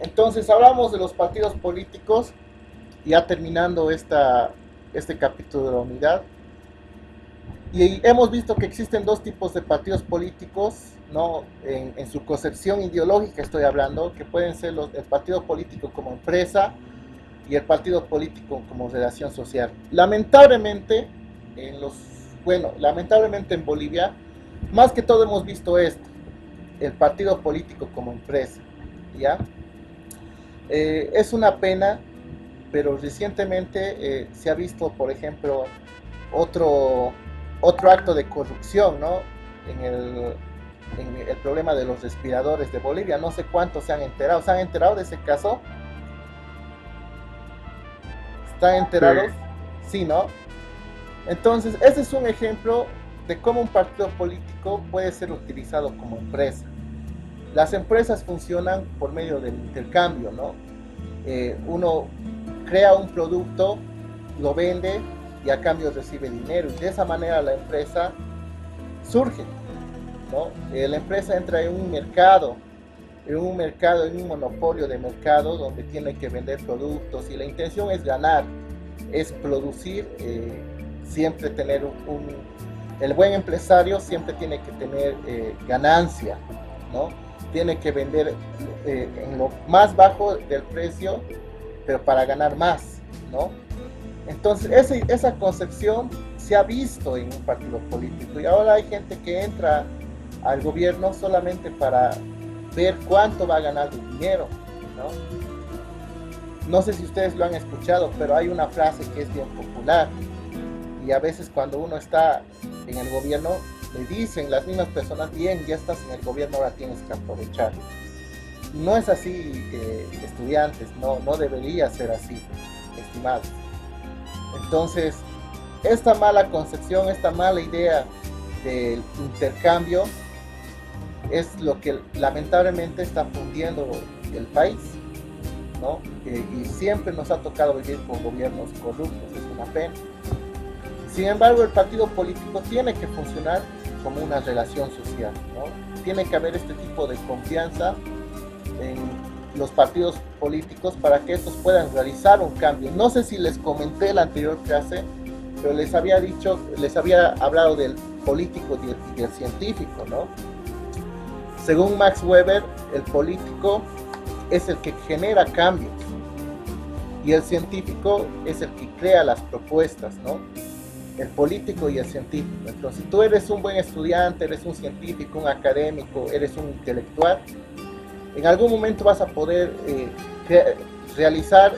Entonces hablamos de los partidos políticos, ya terminando este capítulo de la unidad. Y hemos visto que existen dos tipos de partidos políticos, ¿no? En su concepción ideológica estoy hablando, que pueden ser el partido político como empresa y el partido político como relación social. Lamentablemente en Bolivia, más que todo hemos visto esto, el partido político como empresa, ¿ya? Es una pena, pero recientemente se ha visto, por ejemplo, otro, otro acto de corrupción, ¿no? En el problema de los respiradores de Bolivia. No sé cuántos se han enterado. ¿Se han enterado de ese caso? ¿Están Sí, enterados? Sí, ¿no? Entonces, ese es un ejemplo de cómo un partido político puede ser utilizado como empresa. Las empresas funcionan por medio del intercambio, ¿no? Uno crea un producto, lo vende y a cambio recibe dinero. Y de esa manera la empresa surge, ¿no? La empresa entra en un monopolio de mercado donde tiene que vender productos y la intención es ganar, es producir, siempre tener el buen empresario siempre tiene que tener ganancia, ¿no? Tiene que vender en lo más bajo del precio, pero para ganar más, ¿no? Entonces, esa concepción se ha visto en un partido político y ahora hay gente que entra al gobierno solamente para ver cuánto va a ganar de dinero, ¿no? No sé si ustedes lo han escuchado, pero hay una frase que es bien popular y a veces cuando uno está en el gobierno le dicen las mismas personas, bien, ya estás en el gobierno, ahora tienes que aprovechar. No es así, estudiantes, no debería ser así, estimados. Entonces, esta mala concepción, esta mala idea del intercambio es lo que lamentablemente está fundiendo el país, ¿no? Y siempre nos ha tocado vivir con gobiernos corruptos, es una pena. Sin embargo, el partido político tiene que funcionar como una relación social, ¿no? Tiene que haber este tipo de confianza en los partidos políticos para que estos puedan realizar un cambio. No sé si les comenté en la anterior clase, pero les había hablado del político y del científico, ¿no? Según Max Weber, el político es el que genera cambios y el científico es el que crea las propuestas, ¿no? El político y el científico. Entonces, si tú eres un buen estudiante, eres un científico, un académico, eres un intelectual, en algún momento vas a poder realizar,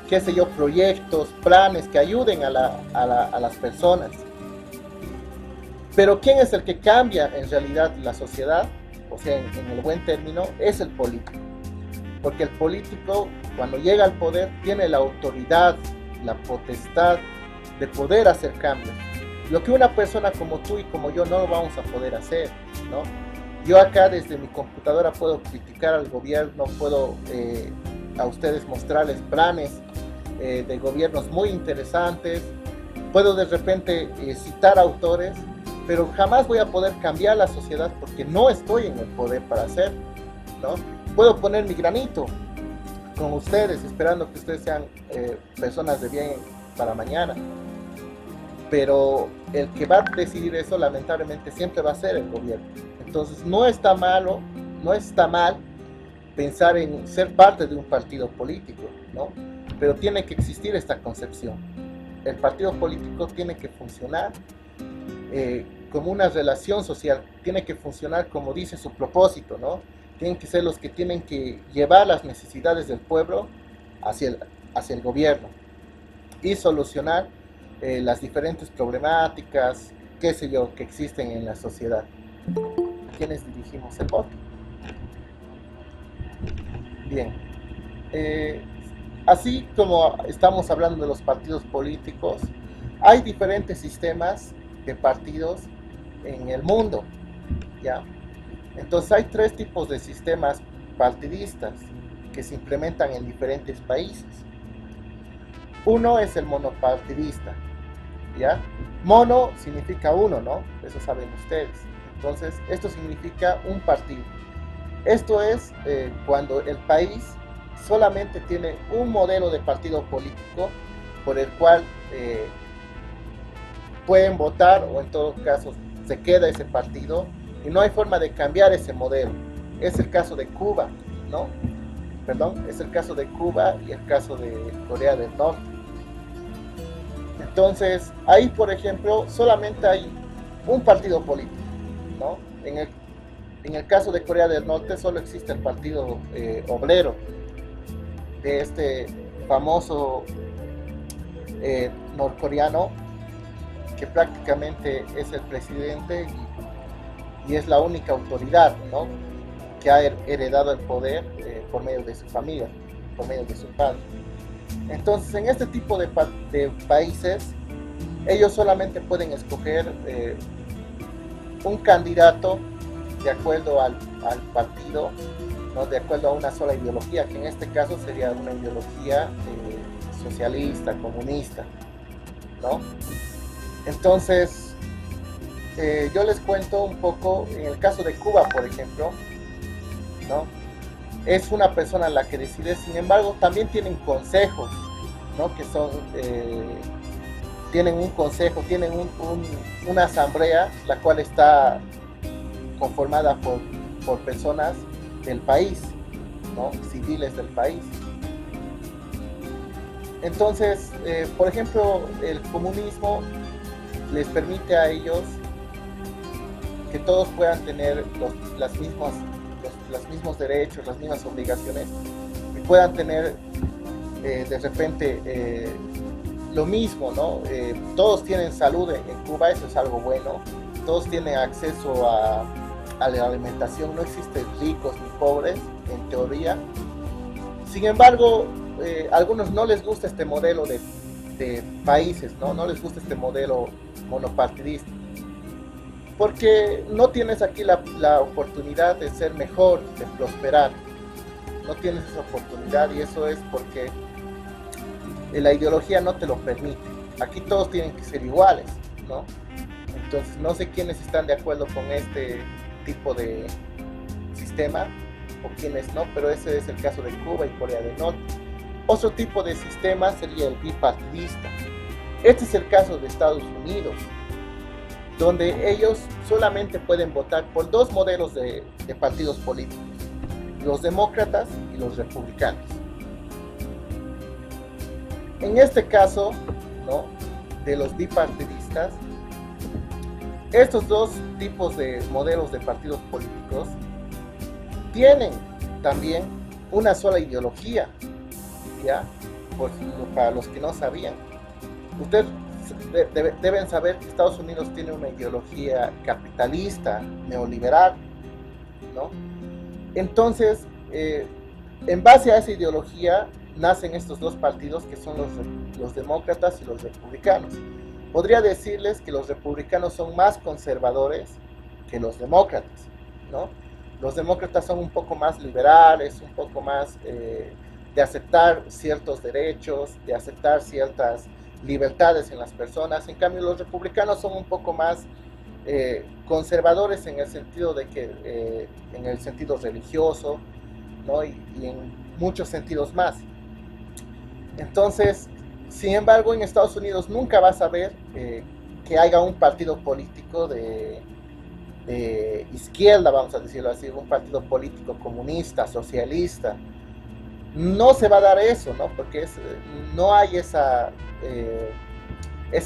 qué sé yo, proyectos, planes que ayuden a las personas. Pero ¿quién es el que cambia en realidad la sociedad? O sea, en el buen término, es el político. Porque el político, cuando llega al poder, tiene la autoridad, la potestad de poder hacer cambios. Lo que una persona como tú y como yo no lo vamos a poder hacer, ¿no? Yo acá desde mi computadora puedo criticar al gobierno, puedo a ustedes mostrarles planes de gobiernos muy interesantes, puedo de repente citar autores, pero jamás voy a poder cambiar la sociedad porque no estoy en el poder para hacerlo, ¿no? Puedo poner mi granito con ustedes, esperando que ustedes sean personas de bien para mañana, pero el que va a decidir eso lamentablemente siempre va a ser el gobierno. Entonces no está mal pensar en ser parte de un partido político, ¿no? Pero tiene que existir esta concepción. El partido político tiene que funcionar como una relación social, tiene que funcionar como dice su propósito, ¿no? Tienen que ser los que tienen que llevar las necesidades del pueblo hacia hacia el gobierno y solucionar las diferentes problemáticas, qué sé yo, que existen en la sociedad. ¿A quiénes dirigimos el voto? Bien. Eh, Así como estamos hablando de los partidos políticos, hay diferentes sistemas de partidos en el mundo, ¿ya? Entonces hay tres tipos de sistemas partidistas que se implementan en diferentes países. Uno es el monopartidista, ¿ya? Mono significa uno, ¿no? Eso saben ustedes. Entonces, esto significa un partido. Esto es cuando el país solamente tiene un modelo de partido político por el cual pueden votar, o en todo caso se queda ese partido y no hay forma de cambiar ese modelo. Es el caso de Cuba, ¿no? Perdón, es el caso de Cuba y el caso de Corea del Norte. Entonces, ahí, por ejemplo, solamente hay un partido político, ¿no? En el caso de Corea del Norte solo existe el partido obrero de este famoso norcoreano, que prácticamente es el presidente y es la única autoridad, ¿no?, que ha heredado el poder por medio de su familia, por medio de su padre. Entonces, en este tipo de países, ellos solamente pueden escoger un candidato de acuerdo al partido, ¿no?, de acuerdo a una sola ideología, que en este caso sería una ideología socialista, comunista, ¿no? Entonces, yo les cuento un poco, en el caso de Cuba, por ejemplo, ¿no?, es una persona la que decide. Sin embargo, también tienen consejos, ¿no?, que son, tienen un consejo, tienen una asamblea, la cual está conformada por personas del país, ¿no?, civiles del país. Entonces, por ejemplo, el comunismo les permite a ellos que todos puedan tener los mismos derechos, las mismas obligaciones, y puedan tener de repente lo mismo, ¿no? Todos tienen salud en Cuba, eso es algo bueno. Todos tienen acceso a la alimentación, no existen ricos ni pobres, en teoría. Sin embargo, a algunos no les gusta este modelo de países, ¿no? No les gusta este modelo monopartidista, porque no tienes aquí la oportunidad de ser mejor, de prosperar. No tienes esa oportunidad, y eso es porque la ideología no te lo permite. Aquí todos tienen que ser iguales, ¿no? Entonces, no sé quiénes están de acuerdo con este tipo de sistema o quiénes no, pero ese es el caso de Cuba y Corea del Norte. Otro tipo de sistema sería el bipartidista. Este es el caso de Estados Unidos, donde ellos solamente pueden votar por dos modelos de partidos políticos: los demócratas y los republicanos. En este caso, ¿no?, de los bipartidistas, estos dos tipos de modelos de partidos políticos tienen también una sola ideología, ¿ya? Para los que no sabían, ustedes deben saber que Estados Unidos tiene una ideología capitalista, neoliberal, ¿no? Entonces, en base a esa ideología nacen estos dos partidos, que son los demócratas y los republicanos. Podría decirles que los republicanos son más conservadores que los demócratas, ¿no? Los demócratas son un poco más liberales, un poco más de aceptar ciertos derechos, de aceptar ciertas libertades en las personas. En cambio, los republicanos son un poco más conservadores en el sentido de que en el sentido religioso, ¿no?, y en muchos sentidos más. Entonces, sin embargo, en Estados Unidos nunca vas a ver que haya un partido político de izquierda, vamos a decirlo así, un partido político comunista, socialista. No se va a dar eso, ¿no?, porque no hay esa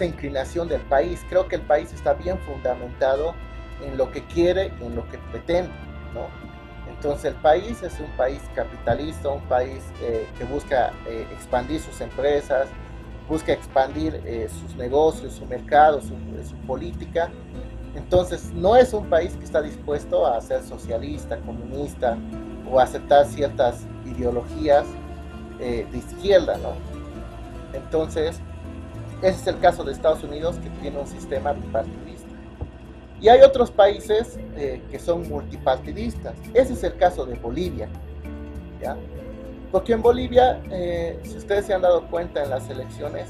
inclinación del país. Creo que el país está bien fundamentado en lo que quiere, en lo que pretende, ¿no? Entonces, el país es un país capitalista, un país que busca expandir sus empresas, busca expandir sus negocios, su mercado, su política. Entonces, no es un país que está dispuesto a ser socialista, comunista, o a aceptar ciertas ideologías de izquierda, ¿no? Entonces, ese es el caso de Estados Unidos, que tiene un sistema bipartidista. Y hay otros países que son multipartidistas. Ese es el caso de Bolivia, ¿ya? Porque en Bolivia, si ustedes se han dado cuenta en las elecciones,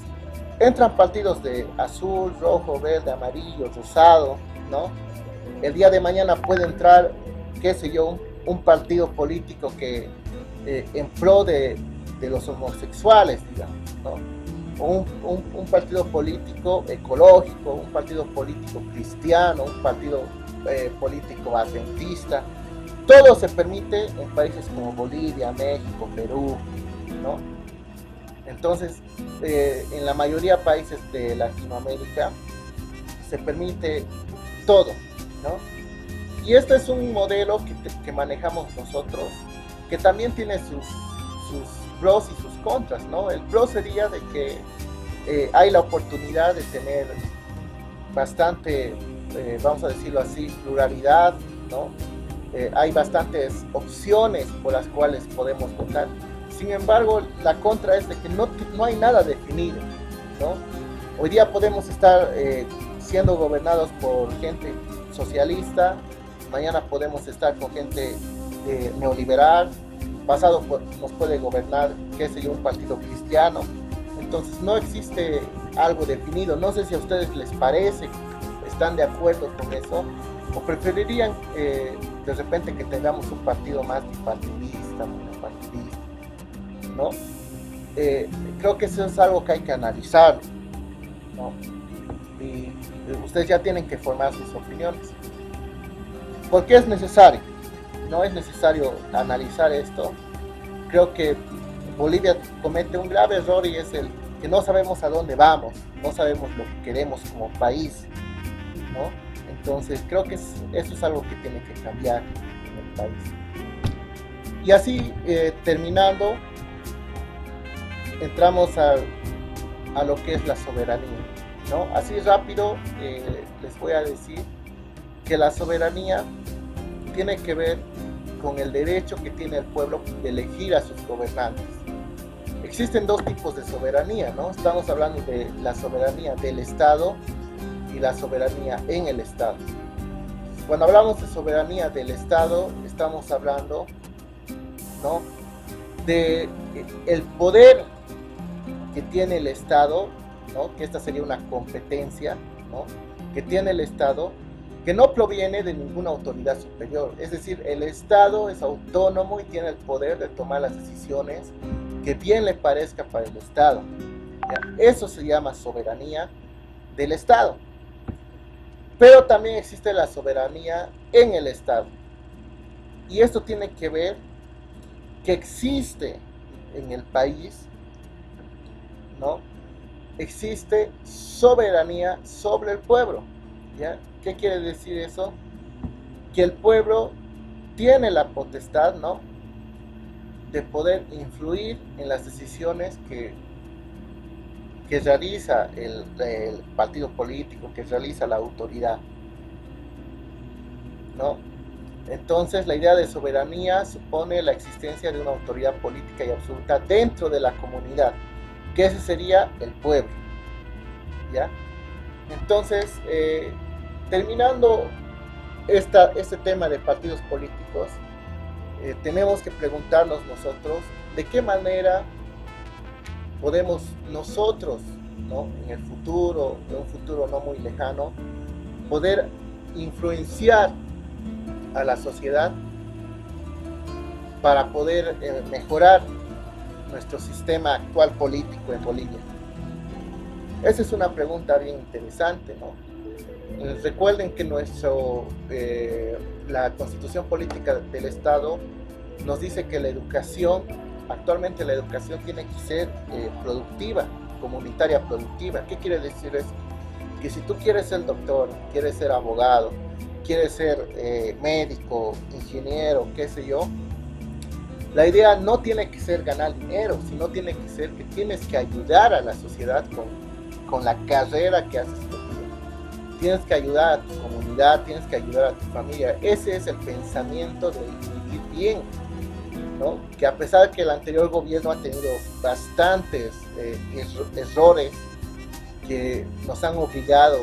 entran partidos de azul, rojo, verde, amarillo, rosado, ¿no? El día de mañana puede entrar, qué sé yo, un partido político que en pro de los homosexuales, digamos, ¿no? O un partido político ecológico, un partido político cristiano, un partido político adventista. Todo se permite en países como Bolivia, México, Perú, ¿no? Entonces, en la mayoría de países de Latinoamérica se permite todo, ¿no? Y este es un modelo que manejamos nosotros, que también tiene sus pros y sus contras, ¿no? El pro sería de que hay la oportunidad de tener bastante, vamos a decirlo así, pluralidad, ¿no? Hay bastantes opciones por las cuales podemos votar. Sin embargo, la contra es de que no hay nada definido, ¿no? Hoy día podemos estar siendo gobernados por gente socialista, mañana podemos estar con gente neoliberal, pasado nos puede gobernar, qué sé yo, un partido cristiano. Entonces no existe algo definido. No sé si a ustedes les parece, están de acuerdo con eso, o preferirían de repente que tengamos un partido más bipartidista, monopartidista, ¿no? Creo que eso es algo que hay que analizar, ¿no? Y ustedes ya tienen que formar sus opiniones. ¿Por qué es necesario? No es necesario analizar esto. Creo que Bolivia comete un grave error y es el que no sabemos a dónde vamos, no sabemos lo que queremos como país, ¿no? Entonces creo que eso es algo que tiene que cambiar en el país. Y así, terminando, entramos a lo que es la soberanía, ¿no? Así rápido les voy a decir que la soberanía tiene que ver con el derecho que tiene el pueblo de elegir a sus gobernantes. Existen dos tipos de soberanía, ¿no? Estamos hablando de la soberanía del Estado y la soberanía en el Estado. Cuando hablamos de soberanía del Estado, estamos hablando, ¿no?, de el poder que tiene el Estado, ¿no?, que esta sería una competencia, ¿no?, que tiene el Estado, que no proviene de ninguna autoridad superior. Es decir, el Estado es autónomo y tiene el poder de tomar las decisiones que bien le parezca para el Estado, ¿ya? Eso se llama soberanía del Estado. Pero también existe la soberanía en el Estado. Y esto tiene que ver que existe en el país, ¿no?, existe soberanía sobre el pueblo, ¿ya? ¿Qué quiere decir eso? Que el pueblo tiene la potestad, ¿no?, de poder influir en las decisiones que realiza el partido político, que realiza la autoridad, ¿no? Entonces la idea de soberanía supone la existencia de una autoridad política y absoluta dentro de la comunidad, que ese sería el pueblo, ¿ya? Entonces, terminando este tema de partidos políticos, tenemos que preguntarnos nosotros de qué manera podemos nosotros, ¿no?, en el futuro, en un futuro no muy lejano, poder influenciar a la sociedad para poder mejorar nuestro sistema actual político en Bolivia. Esa es una pregunta bien interesante, ¿no? Recuerden que la Constitución Política del Estado nos dice que la educación, actualmente la educación tiene que ser productiva, comunitaria productiva. ¿Qué quiere decir eso? Que si tú quieres ser doctor, quieres ser abogado, quieres ser médico, ingeniero, qué sé yo, la idea no tiene que ser ganar dinero, sino tiene que ser que tienes que ayudar a la sociedad con la carrera que haces. Tienes que ayudar a tu comunidad, tienes que ayudar a tu familia. Ese es el pensamiento de vivir bien, ¿no? Que a pesar de que el anterior gobierno ha tenido bastantes errores que nos han obligado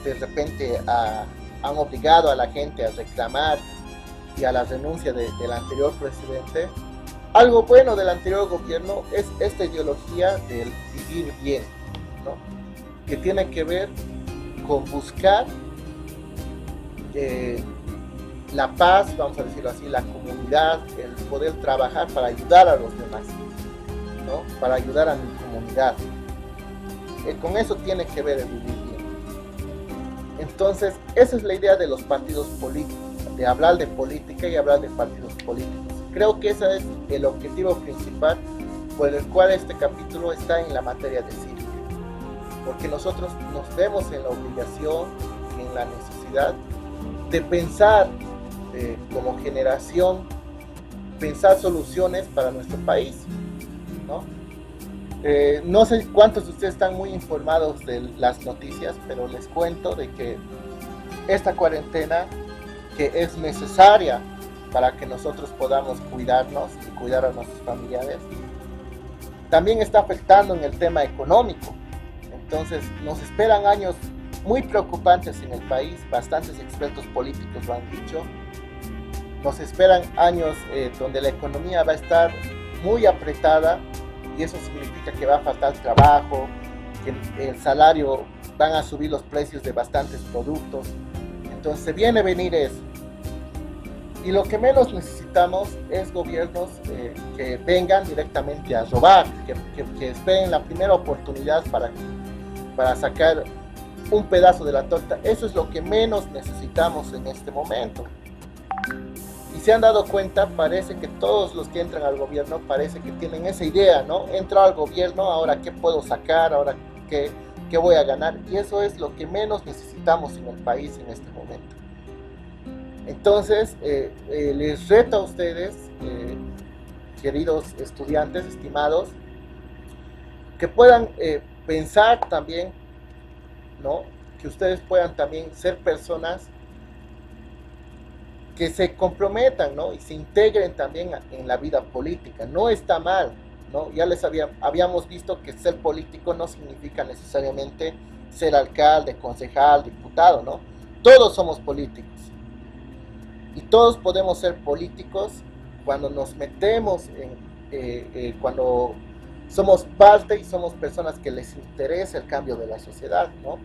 de repente han obligado a la gente a reclamar y a la renuncia del anterior presidente, algo bueno del anterior gobierno es esta ideología del vivir bien, ¿no?, que tiene que ver con buscar la paz, vamos a decirlo así, la comunidad, el poder trabajar para ayudar a los demás, ¿no? Para ayudar a mi comunidad. Con eso tiene que ver el vivir bien. Entonces, esa es la idea de los partidos políticos, de hablar de política y hablar de partidos políticos. Creo que ese es el objetivo principal por el cual este capítulo está en la materia de cívica, porque nosotros nos vemos en la obligación y en la necesidad de pensar como generación, pensar soluciones para nuestro país, ¿no? No sé cuántos de ustedes están muy informados de las noticias, pero les cuento de que esta cuarentena, que es necesaria para que nosotros podamos cuidarnos y cuidar a nuestros familiares, también está afectando en el tema económico. Entonces nos esperan años muy preocupantes en el país, bastantes expertos políticos lo han dicho. Nos esperan años donde la economía va a estar muy apretada, y eso significa que va a faltar trabajo, que el salario, van a subir los precios de bastantes productos. Entonces viene a venir eso. Y lo que menos necesitamos es gobiernos que vengan directamente a robar, que esperen la primera oportunidad para sacar un pedazo de la torta. Eso es lo que menos necesitamos en este momento. Y se han dado cuenta, parece que todos los que entran al gobierno parece que tienen esa idea, ¿no? Entro al gobierno, ahora qué puedo sacar, ahora qué voy a ganar. Y eso es lo que menos necesitamos en el país en este momento. Entonces, les reto a ustedes, queridos estudiantes, estimados, que puedan pensar también, ¿no? Que ustedes puedan también ser personas que se comprometan, ¿no? Y se integren también en la vida política. No está mal, ¿no? Ya habíamos visto que ser político no significa necesariamente ser alcalde, concejal, diputado, ¿no? Todos somos políticos. Y todos podemos ser políticos cuando nos metemos cuando somos parte y somos personas que les interesa el cambio de la sociedad, ¿no?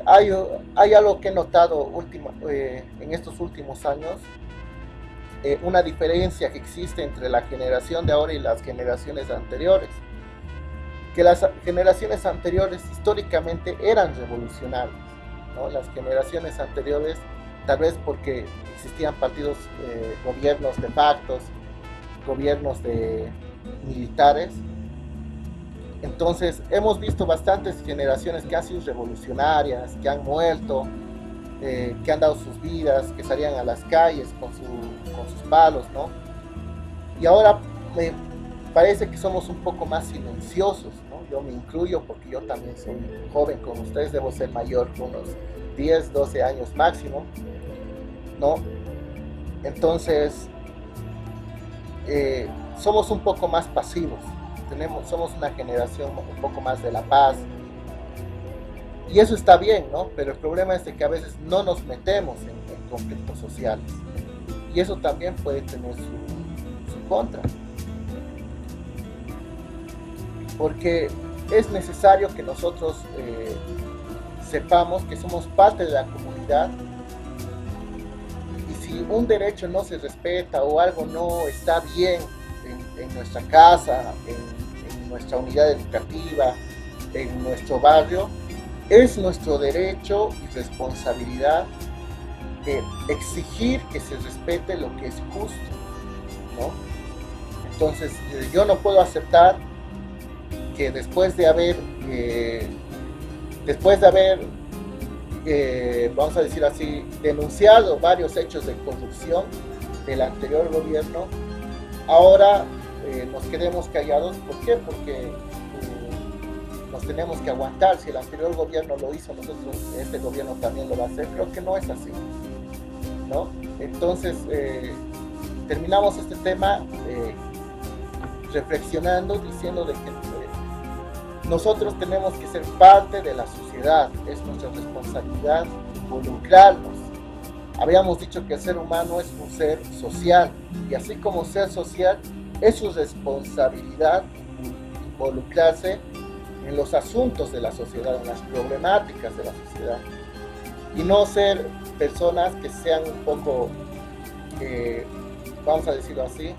Hay algo que he notado en estos últimos años, una diferencia que existe entre la generación de ahora y las generaciones anteriores, que las generaciones anteriores históricamente eran revolucionarias, ¿no? Las generaciones anteriores, tal vez porque existían partidos, gobiernos de facto, gobiernos de militares. Entonces hemos visto bastantes generaciones que han sido revolucionarias, que han muerto, que han dado sus vidas, que salían a las calles con sus palos, ¿no? Y ahora me parece que somos un poco más silenciosos, ¿no? Yo me incluyo porque yo también soy joven como ustedes, debo ser mayor, unos 10, 12 años máximo, ¿no? Entonces, somos un poco más pasivos. Somos una generación un poco más de la paz, y eso está bien, ¿no? Pero el problema es de que a veces no nos metemos en conflictos sociales, y eso también puede tener su contra, porque es necesario que nosotros sepamos que somos parte de la comunidad, y si un derecho no se respeta o algo no está bien en nuestra casa, en nuestra unidad educativa, en nuestro barrio, es nuestro derecho y responsabilidad exigir que se respete lo que es justo, ¿no? Entonces, yo no puedo aceptar que después de haber, vamos a decir así, denunciado varios hechos de corrupción del anterior gobierno, ahora nos quedemos callados. ¿Por qué? Porque nos tenemos que aguantar. Si el anterior gobierno lo hizo, nosotros, este gobierno también lo va a hacer. Creo que no es así, ¿no? Entonces, terminamos este tema reflexionando, diciendo de que nosotros tenemos que ser parte de la sociedad. Es nuestra responsabilidad involucrarnos. Habíamos dicho que el ser humano es un ser social, y así como ser social, es su responsabilidad involucrarse en los asuntos de la sociedad, en las problemáticas de la sociedad. y no ser personas que sean un poco, vamos a decirlo así,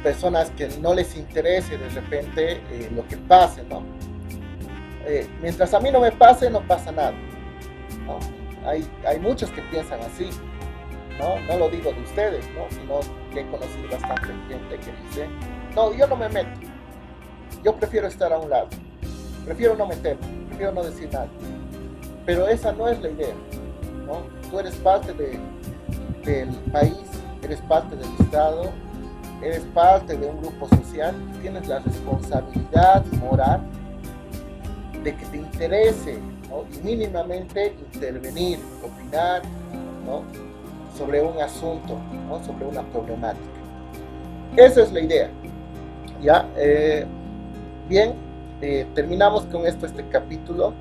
personas que no les interese de repente lo que pase, ¿no? Mientras a mí no me pase, no pasa nada, ¿no? Hay muchos que piensan así, ¿no? No lo digo de ustedes, ¿no? Sino que he conocido bastante gente que dice, no, yo no me meto, yo prefiero estar a un lado, prefiero no meterme, prefiero no decir nada. Pero esa no es la idea, ¿no? Tú eres parte del país, eres parte del Estado, eres parte de un grupo social, tienes la responsabilidad moral de que te interese, ¿no? Y mínimamente intervenir, opinar, ¿no? Sobre un asunto, ¿no? Sobre una problemática. Esa es la idea. ¿Ya? Bien, terminamos con esto este capítulo.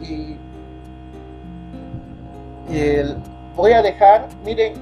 Y voy a dejar, miren,